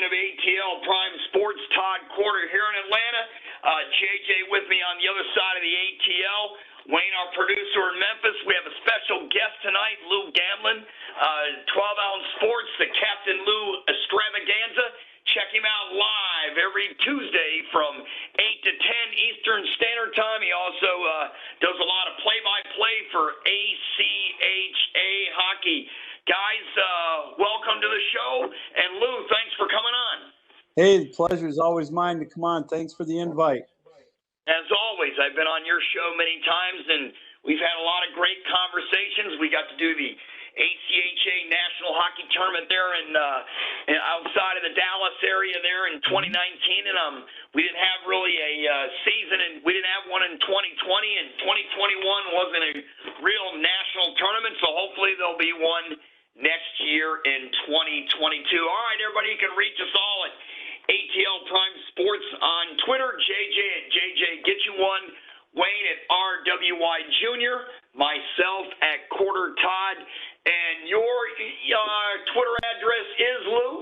of ATL Prime Sports. Todd Corder here in Atlanta. JJ with me on the other side of the ATL. Wayne, our producer in Memphis. We have a special guest tonight, Lou Gamelin, 12-ounce sports, the Captain Lou extravaganza. Check him out live every Tuesday from 8 to 10 Eastern Standard Time. He also does a lot of play-by-play for ACHA hockey. Guys, welcome to the show. And Lou, thanks for coming on. Hey, the pleasure is always mine to come on. Thanks for the invite. As always, I've been on your show many times, and we've had a lot of great conversations. We got to do the ACHA National Hockey Tournament there in outside of the Dallas area there in 2019, and we didn't have really a season, and we didn't have one in 2020, and 2021 wasn't a real national tournament, so hopefully there'll be one next year in 2022. All right, everybody, you can reach us all at ATL Prime Sports on Twitter, JJ at JJ Get You One, Wayne at RWY Jr., myself at Corder Todd, and your Twitter address is, Lou?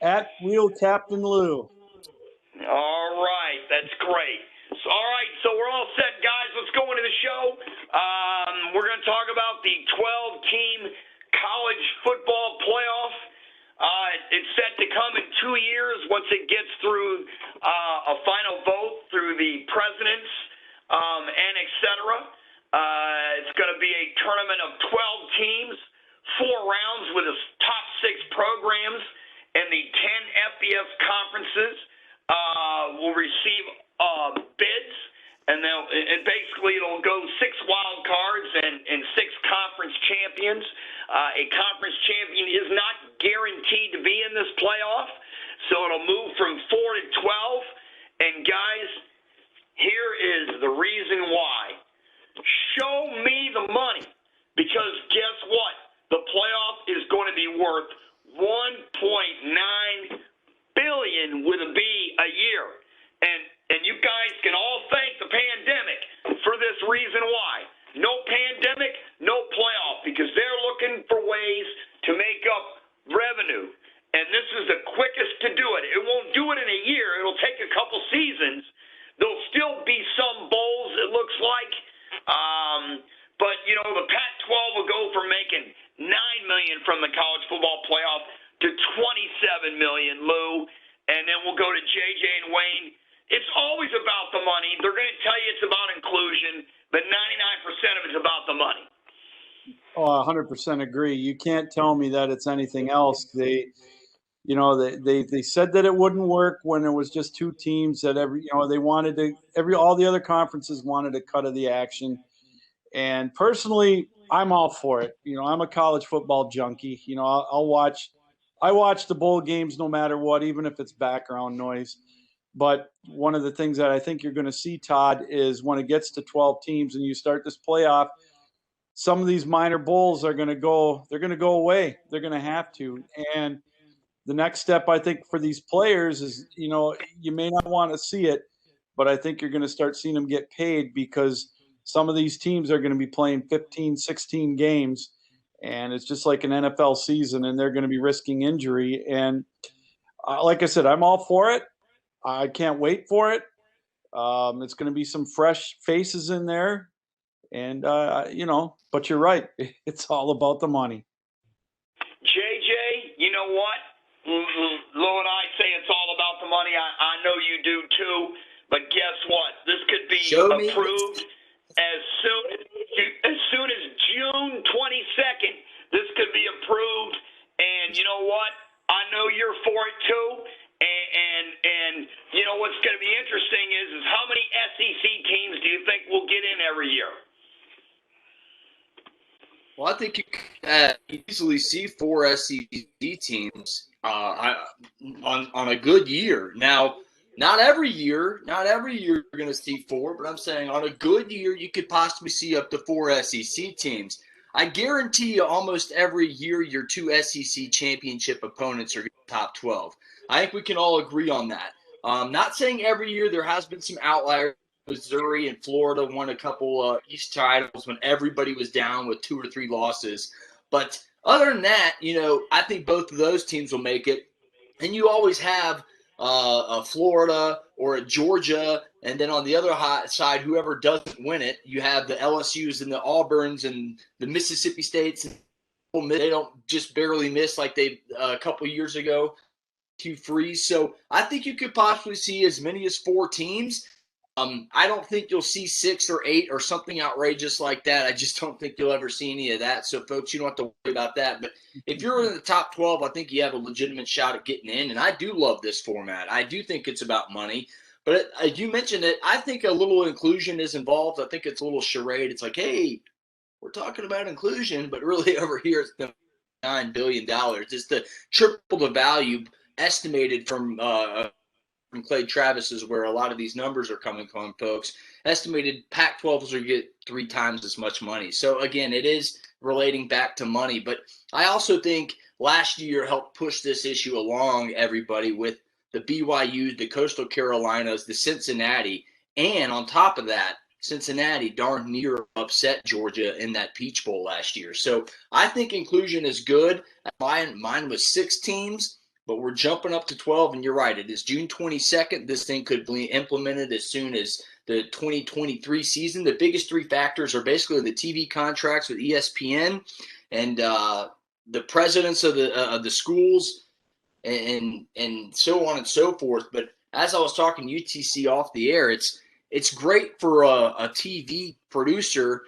At Real Captain Lou. All right, that's great. So we're all set, guys. Let's go into the show. We're going to talk about the 12-team college football playoff. It's set to come in 2 years once it gets through a final vote through the presidents and et cetera. It's going to be a tournament of 12 teams, 4 rounds with the top 6 programs, and the 10 FBS conferences will receive bids, and basically it'll go 6 wild cards and 6 conference champions. A conference champion is not guaranteed to be in this playoff, so it'll move from 4 to 12. And guys, here is the reason why. Show me the money, because guess what? The playoff is going to be worth $1.9 billion with a B a year. And you guys can all thank the pandemic for this reason why. No pandemic, no playoff, because they're looking for ways to make up revenue. And this is the quickest to do it. It won't do it in a year. It'll take a couple seasons. There'll still be some bowls, it looks like. But, you know, the Pac-12 will go from making $9 million from the college football playoff to $27 million, Lou. And then we'll go to JJ and Wayne. It's always about the money. They're going to tell you it's about inclusion, but 99% of it's about the money. Oh, 100% agree. You can't tell me that it's anything else. They said that it wouldn't work when it was just 2 teams. That they wanted to all the other conferences wanted a cut of the action. And personally, I'm all for it. You know, I'm a college football junkie. You know, I watch the bowl games no matter what, even if it's background noise. But one of the things that I think you're going to see, Todd, is when it gets to 12 teams and you start this playoff, some of these minor bowls are going to go. They're going to go away. They're going to have to. And the next step, I think, for these players is, you know, you may not want to see it, but I think you're going to start seeing them get paid, because some of these teams are going to be playing 15, 16 games, and it's just like an NFL season, and they're going to be risking injury. And like I said, I'm all for it. I can't wait for it. It's going to be some fresh faces in there, and but you're right. It's all about the money. JJ, you know what? Lou and I say it's all about the money. I know you do too. But guess what? This could be approved as soon as June 22nd. This could be approved, and you know what? I know you're for it too. And you know what's going to be interesting is how many SEC teams do you think will get in every year? Well, I think you can easily see 4 SEC teams on a good year. Now, not every year you're going to see 4, but I'm saying on a good year you could possibly see up to 4 SEC teams. I guarantee you almost every year your 2 SEC championship opponents are top 12. I think we can all agree on that. Not saying every year. There has been some outliers. Missouri and Florida won a couple East titles when everybody was down with 2 or 3 losses. But other than that, you know, I think both of those teams will make it. And you always have a Florida or a Georgia, and then on the other side, whoever doesn't win it, you have the LSUs and the Auburns and the Mississippi States. They don't just barely miss like they a couple years ago to freeze. So I think you could possibly see as many as 4 teams. I don't think you'll see 6 or 8 or something outrageous like that. I just don't think you'll ever see any of that. So, folks, you don't have to worry about that. But if you're in the top 12, I think you have a legitimate shot at getting in. And I do love this format. I do think it's about money. But you mentioned it. I think a little inclusion is involved. I think it's a little charade. It's like, hey, we're talking about inclusion, but really over here it's $9 billion. It's the triple the value estimated from Clay Travis is where a lot of these numbers are coming from, folks. Estimated Pac-12s will get 3 times as much money. So, again, it is relating back to money. But I also think last year helped push this issue along, everybody, with the BYU, the Coastal Carolinas, the Cincinnati. And on top of that, Cincinnati darn near upset Georgia in that Peach Bowl last year. So I think inclusion is good. Mine was 6 teams. But we're jumping up to 12, and you're right. It is June 22nd. This thing could be implemented as soon as the 2023 season. The biggest 3 factors are basically the TV contracts with ESPN and the presidents of the schools and so on and so forth. But as I was talking UTC off the air, it's great for a TV producer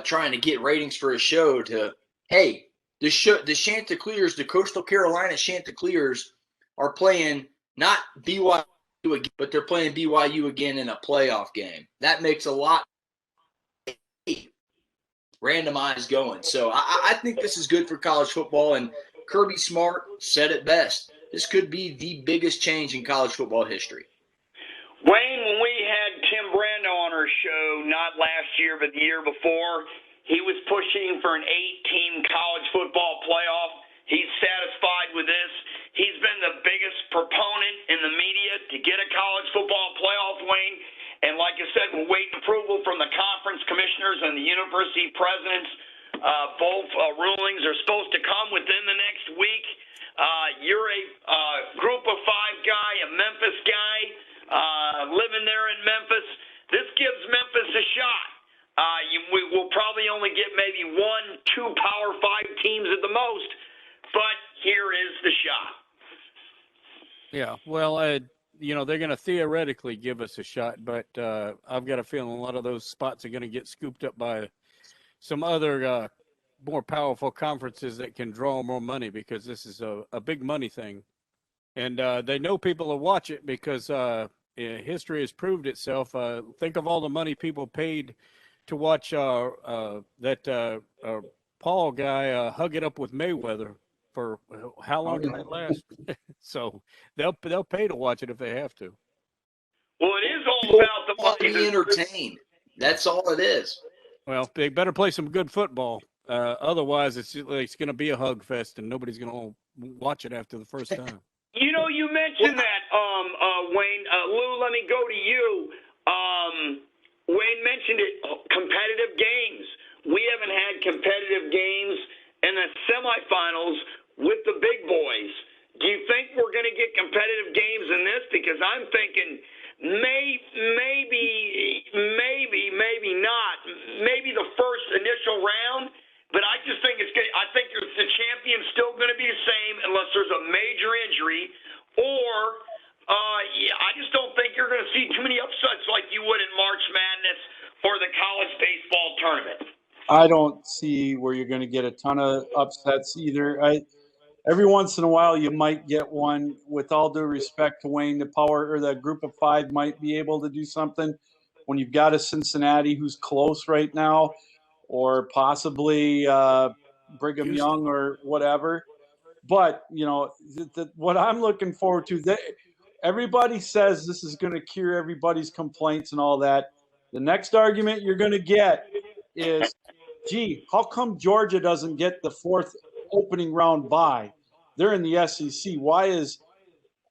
trying to get ratings for a show to, hey, the Chanticleers, the Coastal Carolina Chanticleers, are playing not BYU again, but they're playing BYU again in a playoff game. That makes a lot randomized going. So I think this is good for college football, and Kirby Smart said it best. This could be the biggest change in college football history. Wayne, when we had Tim Brando on our show, not last year but the year before, he was pushing for an 8-team college football playoff. He's satisfied with this. He's been the biggest proponent in the media to get a college football playoff, Wayne. And like I said, we're waiting approval from the conference commissioners and the university presidents. Both rulings are supposed to come within the next week. You're a group of 5 guy, a Memphis guy, living there in Memphis. This gives Memphis a shot. We will probably only get maybe 1, 2 Power 5 teams at the most, but here is the shot. Yeah, well, they're going to theoretically give us a shot, but I've got a feeling a lot of those spots are going to get scooped up by some other more powerful conferences that can draw more money, because this is a big money thing. And they know people will watch it because history has proved itself. Think of all the money people paid to watch that Paul guy hug it up with Mayweather for how long did that last? So they'll pay to watch it if they have to. Well, it is all about the money. Be entertained. That's all it is. Well, they better play some good football. Otherwise, it's going to be a hug fest, and nobody's going to watch it after the first time. You know, you mentioned that, Wayne. Lou, let me go to you. Wayne mentioned it, competitive games. We haven't had competitive games in the semifinals with the big boys. Do you think we're going to get competitive games in this? Because I'm thinking maybe not. Maybe the first initial round, but I just think I think the champion's still going to be the same unless there's a major injury, or I just don't think you're going to see too many upsets like you would in March Madness for the college baseball tournament. I don't see where you're going to get a ton of upsets either. Every once in a while, you might get one. With all due respect to Wayne, the power or the group of 5 might be able to do something when you've got a Cincinnati who's close right now, or possibly Brigham Houston. Young or whatever. But, what I'm looking forward to, everybody says this is going to cure everybody's complaints and all that. The next argument you're going to get is, gee, how come Georgia doesn't get the 4th opening round bye? They're in the SEC. Why is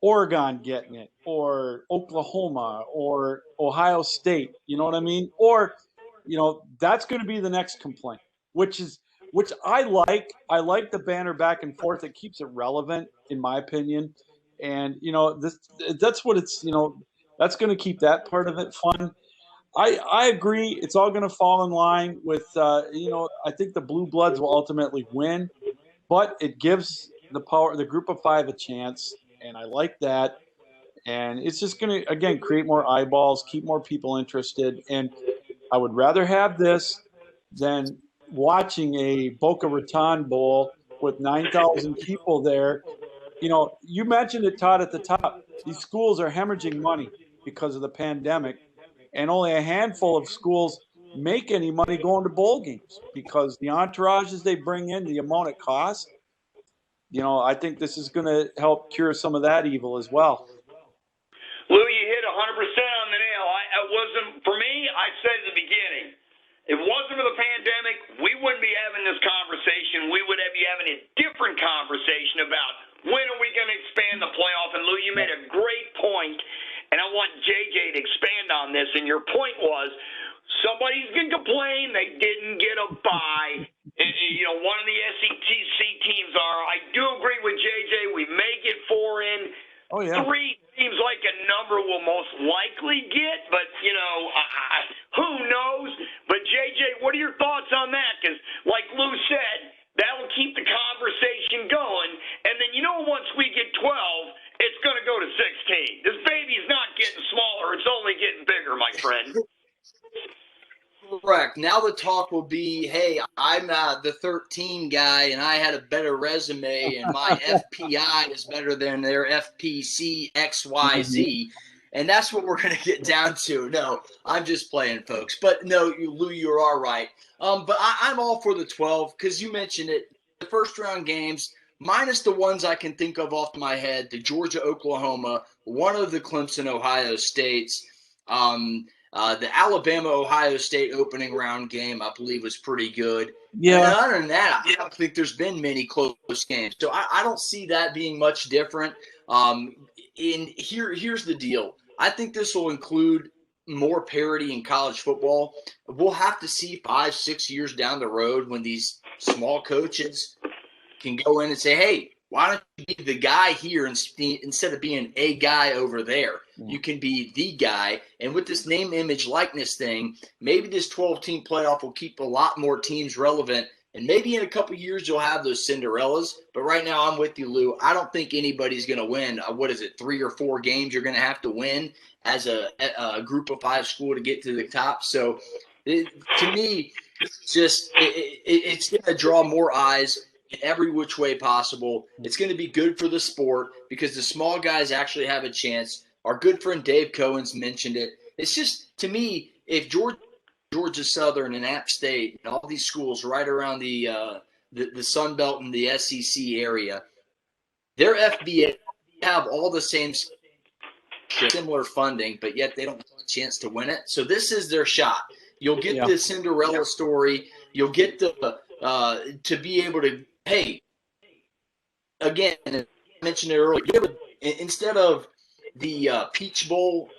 Oregon getting it, or Oklahoma, or Ohio State? You know what I mean? Or, that's going to be the next complaint, which I like. I like the banner back and forth. It keeps it relevant, in my opinion. And that's what it's that's going to keep that part of it fun. I agree. It's all going to fall in line with I think the Blue Bloods will ultimately win, but it gives the group of five a chance, and I like that. And it's just going to again create more eyeballs, keep more people interested, and I would rather have this than watching a Boca Raton Bowl with 9,000 people there. You mentioned it, Todd, at the top. These schools are hemorrhaging money because of the pandemic, and only a handful of schools make any money going to bowl games because the entourages they bring in, the amount it costs. I think this is going to help cure some of that evil as well. Lou, you hit 100% on the nail. It wasn't for me. I said at the beginning, if it wasn't for the pandemic, we wouldn't be having this conversation. We would be having a different conversation about when are we going to expand the playoff. And Lou, you made a great point, and I want JJ to expand on this. And your point was somebody's going to complain they didn't get a bye. One of the SEC teams are. I do agree with JJ. We may get 4 in. Oh, yeah. 3 seems like a number we'll most likely get, but, who knows? But, JJ, what are your thoughts on that? Because, like Lou said, that will keep the conversation going. And then, once we get 12, it's going to go to 16. This baby's not getting smaller. It's only getting bigger, my friend. Correct. Now the talk will be, hey, I'm the 13 guy, and I had a better resume, and my FPI is better than their FPC XYZ. And that's what we're going to get down to. No, I'm just playing, folks. But no, Lou, you are right. But I'm all for the 12 because you mentioned it. The first-round games, minus the ones I can think of off my head, the Georgia, Oklahoma, one of the Clemson, Ohio States, the Alabama-Ohio State opening round game, I believe, was pretty good. Yeah. And other than that, I don't think there's been many close games. So I don't see that being much different. Here's the deal. I think this will include more parity in college football. We'll have to see 5-6 years down the road when these small coaches can go in and say, hey, why don't you be the guy here instead of being a guy over there? You can be the guy. And with this name, image, likeness thing, maybe this 12-team playoff will keep a lot more teams relevant. And maybe in a couple of years you'll have those Cinderellas. But right now I'm with you, Lou. I don't think anybody's going to win. 3 or 4 games you're going to have to win as a group of 5 school to get to the top. So to me, it's going to draw more eyes in every which way possible. It's going to be good for the sport because the small guys actually have a chance. Our good friend Dave Cohen's mentioned it. It's just, to me, if Georgia Southern and App State and all these schools right around the Sun Belt and the SEC area, their FBA have all the same similar funding, but yet they don't have a chance to win it. So this is their shot. You'll get the Cinderella story. You'll get to be able to, hey, again, I mentioned it earlier, instead of the Peach Bowl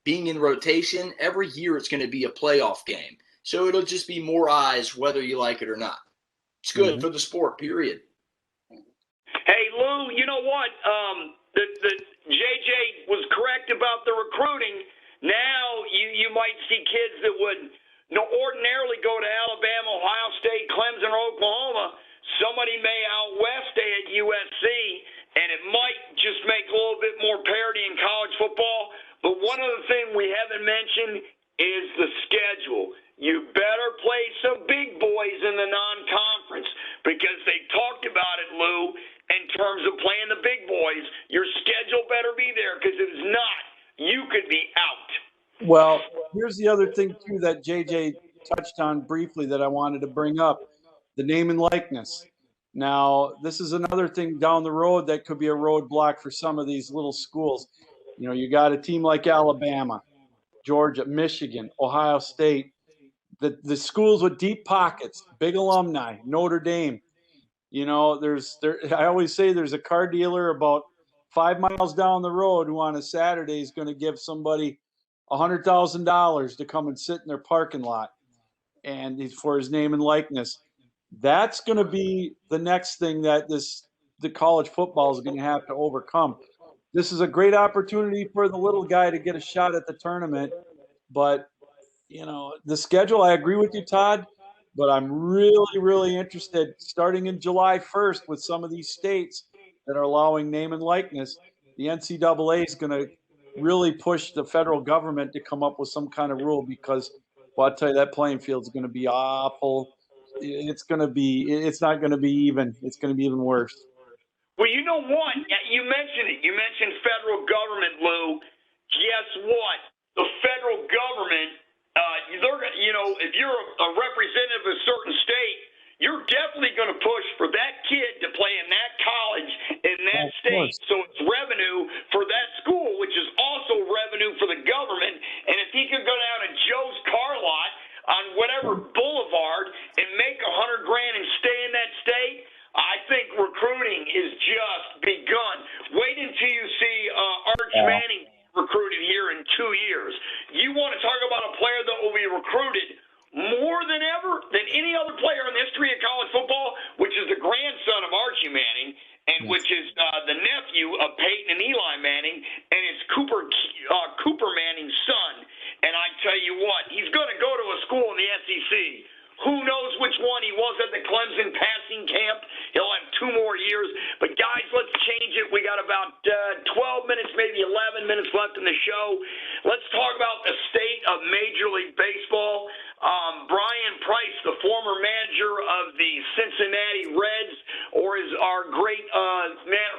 being in rotation, every year it's going to be a playoff game. So it'll just be more eyes whether you like it or not. It's good for the sport, period. Hey, Lou, you know what? The JJ was correct about the recruiting. Now you might see kids that would ordinarily go to Alabama, Ohio State, Clemson, or Oklahoma. Somebody may out west stay at USC, and it might just make a little bit more parity in college football. But one other thing we haven't mentioned is the schedule. You better play some big boys in the non-conference because they talked about it, Lou, in terms of playing the big boys. Your schedule better be there because if it's not, you could be out. Well, here's the other thing, too, that JJ touched on briefly that I wanted to bring up, the name and likeness. Now, this is another thing down the road that could be a roadblock for some of these little schools. You got a team like Alabama, Georgia, Michigan, Ohio State, the schools with deep pockets, big alumni, Notre Dame. I always say there's a car dealer about 5 miles down the road who on a Saturday is going to give somebody $100,000 to come and sit in their parking lot and for his name and likeness. That's going to be the next thing that the college football is going to have to overcome. this is a great opportunity for the little guy to get a shot at the tournament. But, the schedule, I agree with you, Todd, but I'm really, really interested starting in July 1st with some of these states that are allowing name and likeness. The NCAA is going to really push the federal government to come up with some kind of rule because, well, I'll tell you, that playing field is going to be awful. It's not going to be even. It's going to be even worse. Well, you know what? You mentioned it. You mentioned federal government, Lou. Guess what? The federal government, if you're a representative of a certain state, you're definitely going to push for that kid to play in that college in that state. So it's revenue for that school, which is also revenue for the government. And if he could go down to Joe's car lot on whatever boulevard and make $100,000 and stay in that state, I think recruiting is just begun. Wait until you see Arch Manning recruited here in 2 years. You want to talk about a player that will be recruited more than ever than any other player in the history of college football, which is the grandson of Archie Manning, and which is the nephew of Peyton and Eli Manning, and it's Cooper Manning's son. And I tell you what, he's going to go to a school in the SEC. Who knows which one? He was at the Clemson passing camp. He'll have 2 more years. But, guys, let's change it. We got about 12 minutes, maybe 11 minutes left in the show. Let's talk about the state of Major League Baseball. Brian Price, the former manager of the Cincinnati Reds, or as our great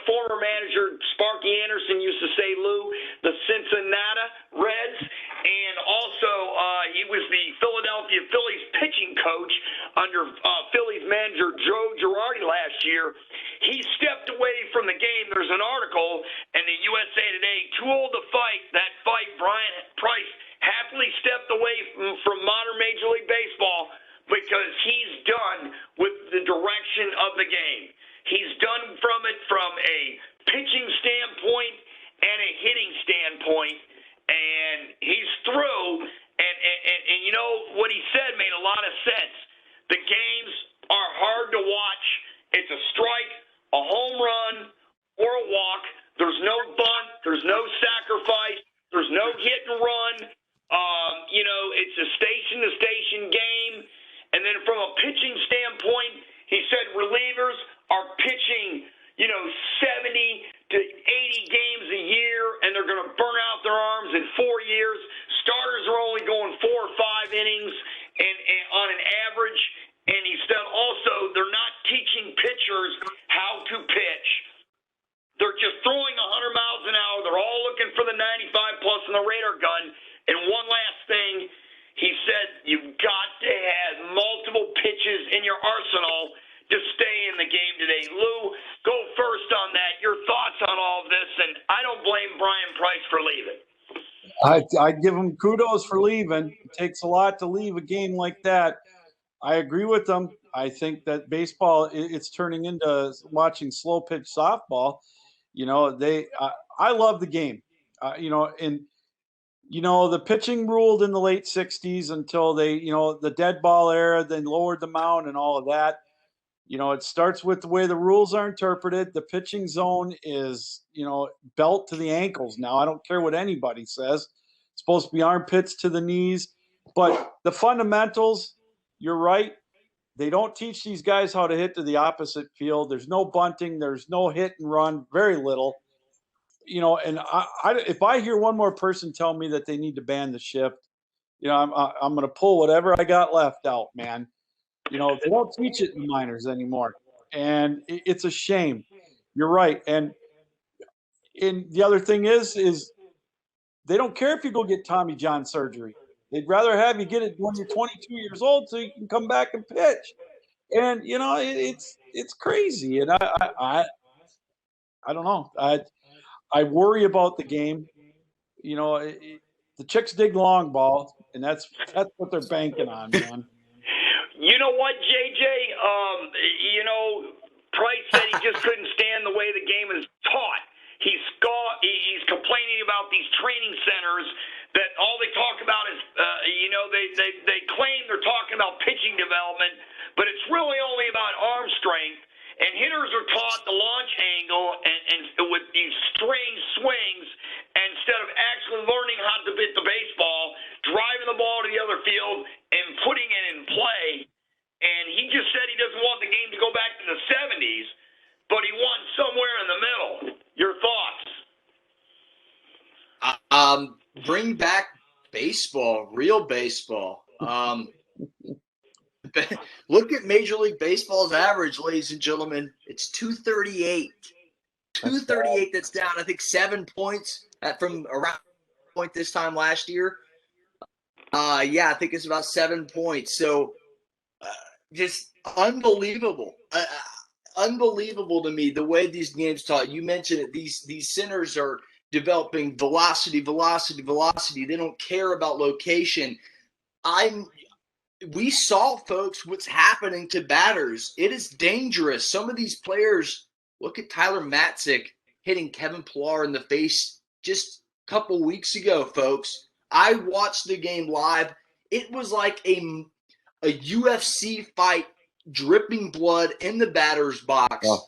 former manager Sparky Anderson used to say, Lou, the Cincinnati Reds. And also, he was the Philadelphia Phillies pitching coach under Phillies manager Joe Girardi last year. He stepped away from the game. There's an article in the USA Today, too old to fight. That fight, Brian Price happily stepped away from modern Major League Baseball because he's done with the direction of the game. He's done from it from a pitching standpoint and a hitting standpoint. And he's through, and you know what he said made a lot of sense. The games are hard to watch. It's a strike, a home run, or a walk. There's no bunt. There's no sacrifice. There's no hit and run. It's a station-to-station game. And then from a pitching standpoint, he said relievers are pitching 70 to 80 games a year, and they're going to burn out their arms in 4 years. Starters are only going 4 or 5 innings and on an average. And he said also they're not teaching pitchers how to pitch. They're just throwing 100 miles an hour. They're all looking for the 95-plus in the radar gun. And one last thing, he said you've got to have multiple pitches in your arsenal to stay in the game today. Lou, go first on that. Your thoughts on all of this, and I don't blame Brian Price for leaving. I give him kudos for leaving. It takes a lot to leave a game like that. I agree with them. I think that baseball, it's turning into watching slow pitch softball. I love the game. The pitching ruled in the late 60s until they, the dead ball era, then lowered the mound and all of that. It starts with the way the rules are interpreted. The pitching zone is, belt to the ankles now. I don't care what anybody says. It's supposed to be armpits to the knees. But the fundamentals, you're right. They don't teach these guys how to hit to the opposite field. There's no bunting. There's no hit and run, very little. And if I hear one more person tell me that they need to ban the shift, I'm going to pull whatever I got left out, man. They don't teach it in the minors anymore, and it's a shame. You're right, and the other thing is they don't care if you go get Tommy John surgery. They'd rather have you get it when you're 22 years old so you can come back and pitch. And it's crazy, and I don't know. I worry about the game. The chicks dig long ball, and that's what they're banking on, man. You know what, JJ? Price said he just couldn't stand the way the game is taught. He's complaining about these training centers that all they talk about is, they claim they're talking about pitching development, but it's really only about arm strength. And hitters are taught the launch angle and with these strange swing Bring back baseball, real baseball. Look at Major League Baseball's average, ladies and gentlemen. It's 238. 238. That's down, I think, 7 points from around point this time last year. Yeah, I think it's about 7 points. So just unbelievable. Unbelievable to me the way these games taught. You mentioned it. These centers are developing velocity. They don't care about location. We saw, folks, what's happening to batters. It is dangerous. Some of these players, look at Tyler Matzik hitting Kevin Pillar in the face just a couple weeks ago, folks. I watched the game live. It was like a UFC fight, dripping blood in the batter's box. Oh.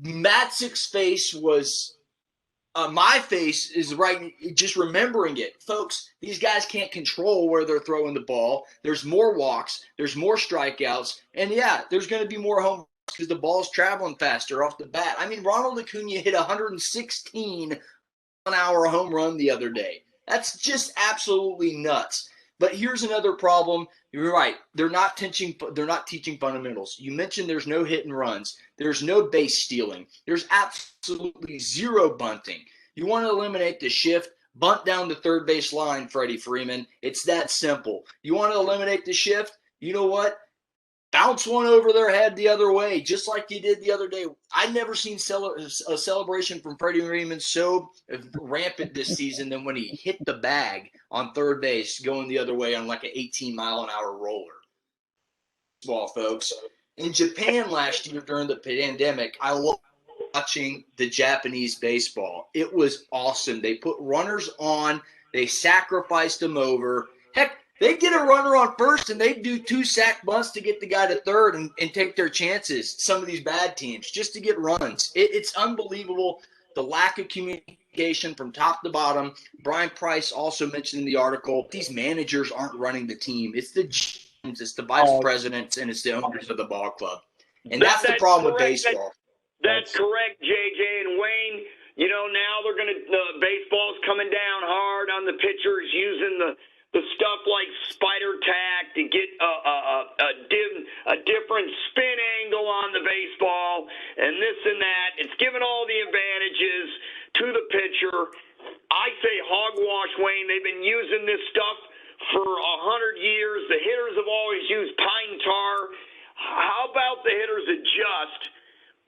Matzik's face was my face is right, just remembering it. Folks, these guys can't control where they're throwing the ball. There's more walks. There's more strikeouts. And, yeah, there's going to be more home runs because the ball's traveling faster off the bat. I mean, Ronald Acuna hit 116-mile-an-hour home run the other day. That's just absolutely nuts. But here's another problem. You're right. They're not teaching fundamentals. You mentioned there's no hit and runs. There's no base stealing. There's absolutely zero bunting. You want to eliminate the shift, bunt down the third base line, Freddie Freeman. It's that simple. You want to eliminate the shift? You know what? Bounce one over their head the other way, just like you did the other day. I've never seen a celebration from Freddie Freeman so rampant this season than when he hit the bag on third base going the other way on like an 18-mile-an-hour roller. Well, folks, in Japan last year during the pandemic, I loved watching the Japanese baseball. It was awesome. They put runners on. They sacrificed them over. Heck, they get a runner on first, and they do 2 sack bunts to get the guy to third and take their chances, some of these bad teams, just to get runs. It's unbelievable, the lack of communication from top to bottom. Brian Price also mentioned in the article, these managers aren't running the team. It's the GMs, it's the vice presidents, and it's the owners of the ball club. And that's the problem with baseball. That's correct, JJ and Wayne. You know, now they're going to baseball's coming down hard on the pitchers using the stuff like spider tack to get a different spin angle on the baseball and this and that. It's given all the advantages to the pitcher. I say hogwash, Wayne. They've been using this stuff for 100 years. The hitters have always used pine tar. How about the hitters adjust,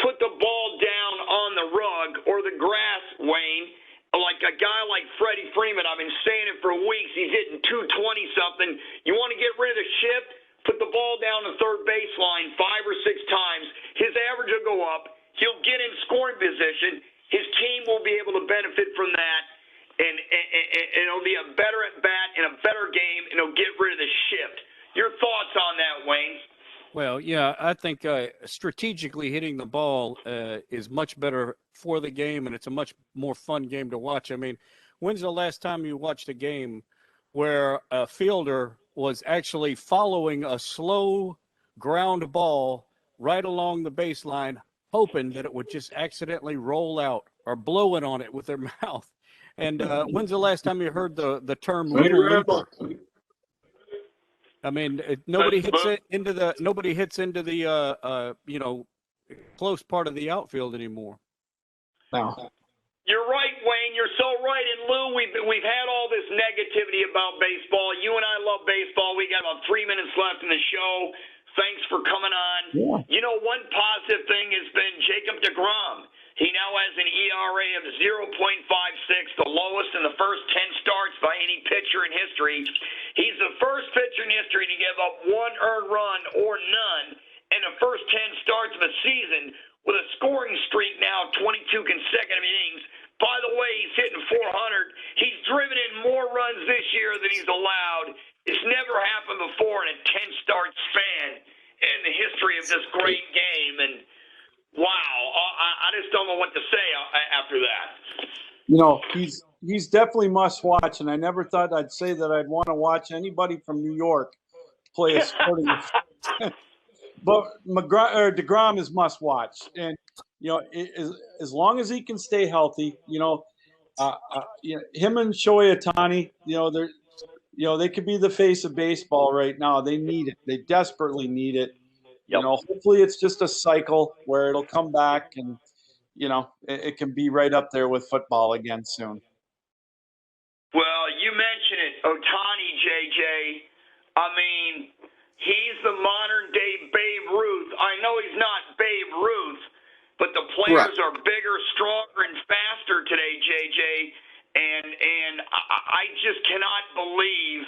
put the ball down on the rug or the grass, Wayne? Like a guy like Freddie Freeman, I've been saying it for weeks. He's hitting 220-something. You want to get rid of the shift? Put the ball down the third baseline 5 or 6 times. His average will go up. He'll get in scoring position. His team will be able to benefit from that, and it'll be a better at bat and a better game, and it'll get rid of the shift. Your thoughts on that, Wayne? Well, yeah, I think strategically hitting the ball is much better for the game, and it's a much more fun game to watch. I mean, when's the last time you watched a game where a fielder was actually following a slow ground ball right along the baseline, hoping that it would just accidentally roll out or blowing on it with their mouth? And when's the last time you heard the term little leaper? I mean, nobody hits into the close part of the outfield anymore. No. You're right, Wayne. You're so right. And Lou, we've had all this negativity about baseball. You and I love baseball. We got about 3 minutes left in the show. Thanks for coming on. Yeah. You know, one positive thing has been Jacob deGrom. He now has an ERA of 0.56, the lowest in the first 10 starts by any pitcher in history. He's the first pitcher in history to give up 1 earned run or none in the first 10 starts of a season, with a scoring streak now 22 consecutive innings. By the way, he's hitting 400. He's driven in more runs this year than he's allowed. It's never happened before in a 10-start span in the history of this great game. And wow, I just don't know what to say after that. You know, he's definitely must watch, and I never thought I'd say that I'd want to watch anybody from New York play a sporting. But DeGrom is must watch, and you know, as long as he can stay healthy, you know, Him and Shohei Ohtani, they could be the face of baseball right now. They need it. They desperately need it. Yep. Hopefully it's just a cycle where it'll come back and, it can be right up there with football again soon. Well, you mentioned it, Ohtani, JJ. I mean, he's the modern-day Babe Ruth. I know he's not Babe Ruth, but the players are bigger, stronger, and faster today, JJ. And I just cannot believe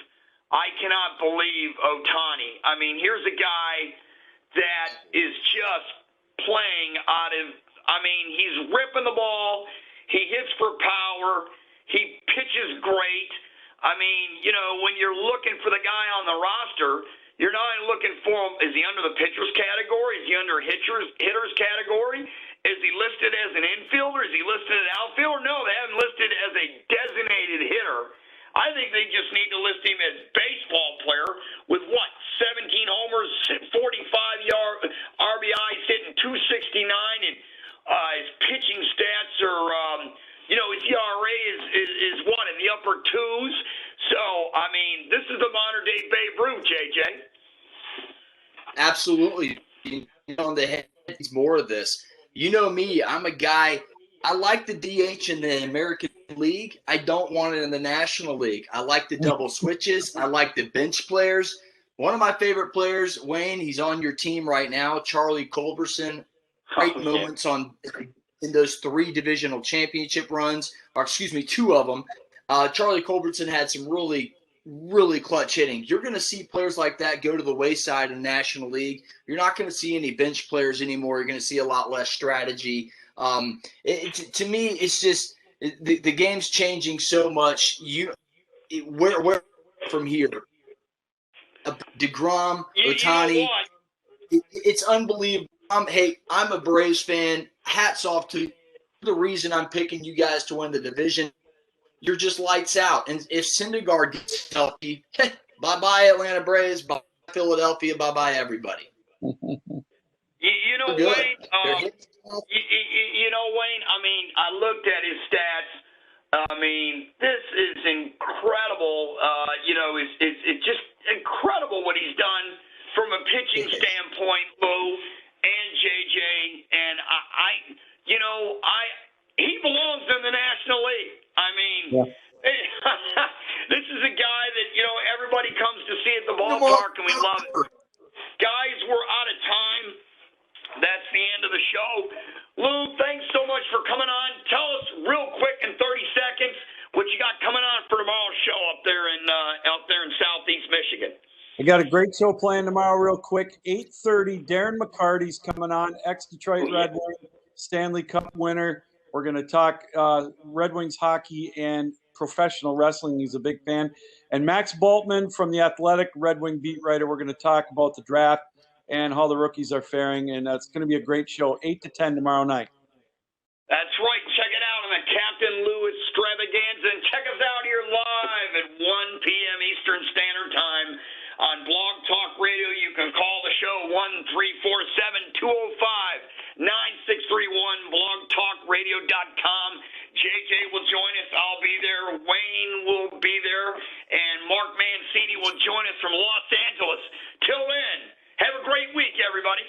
Ohtani. I mean, here's a guy that is just playing out of, he's ripping the ball. He hits for power. He pitches great. When you're looking for the guy on the roster, you're not looking for him. Is he under the pitchers category? Is he under hitters category? Is he listed as an infielder? Is he listed as an outfielder? No, they haven't listed as a designated hitter. I think they just need to list him as baseball player with 17 homers, 45 RBIs, hitting 269, and his pitching stats are, his ERA is what, in the upper twos? So, this is the modern day Babe Ruth, JJ. Absolutely. On the head, it's more of this. You know me, I'm a guy, I like the DH in the American League. I don't want it in the National League. I like the double switches. I like the bench players. One of my favorite players, Wayne, he's on your team right now, Charlie Culberson. Great moments in those 3 divisional championship runs, or excuse me, 2 of them. Charlie Culberson had some really, really clutch hitting. You're going to see players like that go to the wayside in National League. You're not going to see any bench players anymore. You're going to see a lot less strategy. To me, it's just the game's changing so much. Where from here? DeGrom, Ohtani, it's unbelievable. I'm a Braves fan. Hats off to you. The reason I'm picking you guys to win the division. You're just lights out. And if Syndergaard gets healthy, bye-bye Atlanta Braves, bye Philadelphia, bye-bye everybody. Wayne, Wayne, I looked at his stats. This is incredible. It's just incredible what he's done from a pitching standpoint, Lou and JJ. And he belongs in the National League. This is a guy that, everybody comes to see at the ballpark, and we love it. Guys, we're out of time. That's the end of the show. Lou, thanks so much for coming on. Tell us real quick in 30 seconds what you got coming on for tomorrow's show up there in Southeast Michigan. I got a great show planned tomorrow real quick. 8:30, Darren McCarty's coming on, ex-Detroit Red Wing, Stanley Cup winner. We're going to talk Red Wings hockey and professional wrestling. He's a big fan. And Max Boltman from The Athletic, Red Wing beat writer. We're going to talk about the draft and how the rookies are faring. And it's going to be a great show, 8 to 10 tomorrow night. That's right. Check it out on the Captain Louis Extravaganza. And check us out here live at 1 p.m. Eastern Standard Time on Blog Talk Radio. You can call the show 1-347-205-9631, blogtalkradio.com. JJ will join us. I'll be there. Wayne will be there. And Mark Mancini will join us from Los Angeles. Till then, have a great week, everybody.